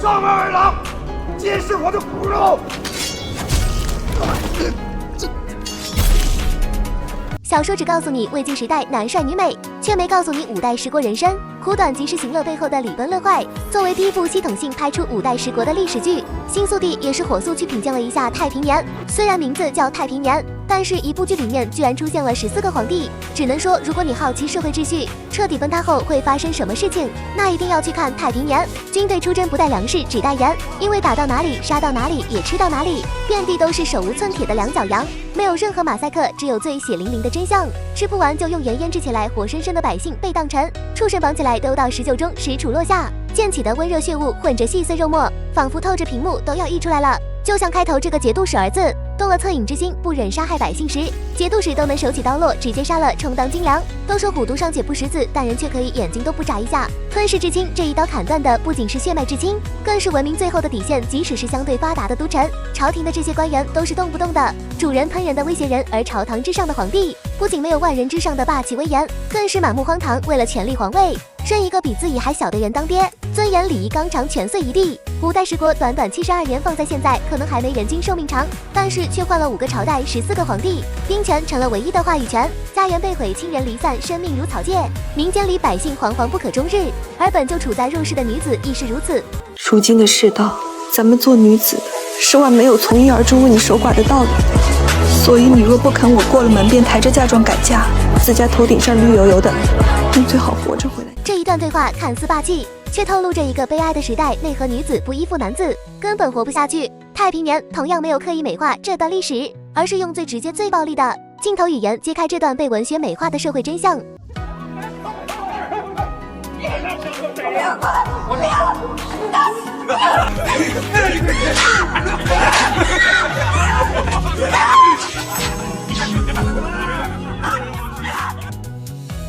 上面二郎，皆是我的骨肉。小说只告诉你魏晋时代男帅女美，却没告诉你五代十国人生苦短及时行乐背后的礼崩乐坏。作为第一部系统性拍出五代十国的历史剧，新宿地也是火速去品鉴了一下太平年。虽然名字叫太平年，但是一部剧里面居然出现了14个皇帝，只能说如果你好奇社会秩序彻底崩塌后会发生什么事情，那一定要去看太平年。军队出征不带粮食，只带盐，因为打到哪里杀到哪里，也吃到哪里，遍地都是手无寸铁的两脚羊，没有任何马赛克，只有最血淋淋的真相。吃不完就用盐腌制起来，活生生的百姓被当成畜生绑起来，丢到石臼中，石杵落下，溅起的温热血雾混着细碎肉末，仿佛透着屏幕都要溢出来了。就像开头这个节度使儿子动了恻隐之心，不忍杀害百姓时，节度使都能手起刀落，直接杀了充当精良。都说虎毒尚且不食子，但人却可以眼睛都不眨一下吞噬至亲。这一刀砍断的不仅是血脉至亲，更是文明最后的底线。即使是相对发达的都城，朝廷的这些官员都是动不动的主人喷人的威胁人，而朝堂之上的皇帝不仅没有万人之上的霸气威严，更是满目荒唐，为了权力皇位生一个比自己还小的人当爹，尊严礼仪纲常全碎一地。五代十国短短72年，放在现在可能还没人均寿命长，但是却换了5个朝代，14个皇帝，兵权成了唯一的话语权，家园被毁，亲人离散，生命如草芥，民间里百姓惶惶不可终日，而本就处在弱势的女子亦是如此。如今的世道，咱们做女子的是万没有从一而终为你守寡的道理，所以你若不肯我过了门便抬着嫁妆改嫁，自家头顶上绿油油的，你最好活着回来。这一段对话看似霸气，却透露着一个悲哀的时代，内核女子不依附男子，根本活不下去。太平年同样没有刻意美化这段历史，而是用最直接最暴力的镜头语言揭开这段被文学美化的社会真相。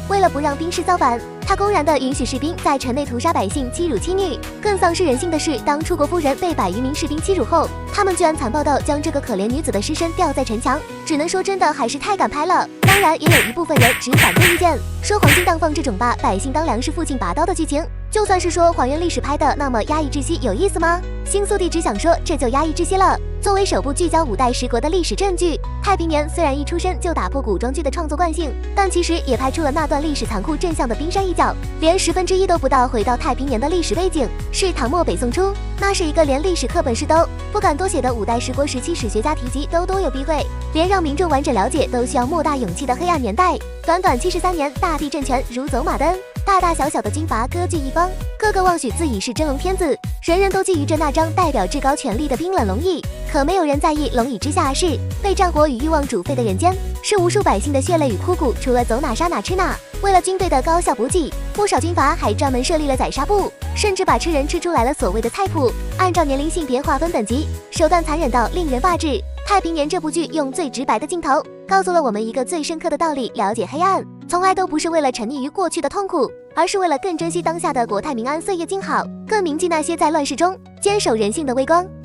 为了不让兵士造反，他公然地允许士兵在城内屠杀百姓，欺辱妻女。更丧失人性的是，当出国夫人被100余名士兵欺辱后，他们居然残暴到将这个可怜女子的尸身吊在城墙。只能说真的还是太敢拍了。当然也有一部分人持反对意见，说黄金荡放这种把百姓当粮食父亲拔刀的剧情，就算是说还原历史拍的那么压抑窒息，有意思吗？新宿地只想说这就压抑窒息了。作为首部聚焦5代十国的历史正剧，太平年虽然一出身就打破古装剧的创作惯性，但其实也拍出了那段历史残酷真相的冰山一角，连1/10都不到。回到太平年的历史背景是唐末北宋初，那是一个连历史课本是都不敢多写的5代十国时期史学家提及都有避讳，连让民众完整了解都需要莫大勇气的黑暗年代。短短73年，大地政权如走马灯，大大小小的军阀割据一方，个个妄许自己是真龙天子，人人都觊觎着那张代表至高权力的冰冷龙椅。可没有人在意龙椅之下是被战火与欲望煮沸的人间，是无数百姓的血泪与枯骨，除了走哪杀哪吃哪。为了军队的高效补给，不少军阀还专门设立了宰杀部，甚至把吃人吃出来了所谓的菜谱，按照年龄性别划分等级，手段残忍到令人发指。太平年这部剧用最直白的镜头告诉了我们一个最深刻的道理：了解黑暗从来都不是为了沉溺于过去的痛苦，而是为了更珍惜当下的国泰民安、岁月静好，更铭记那些在乱世中坚守人性的微光。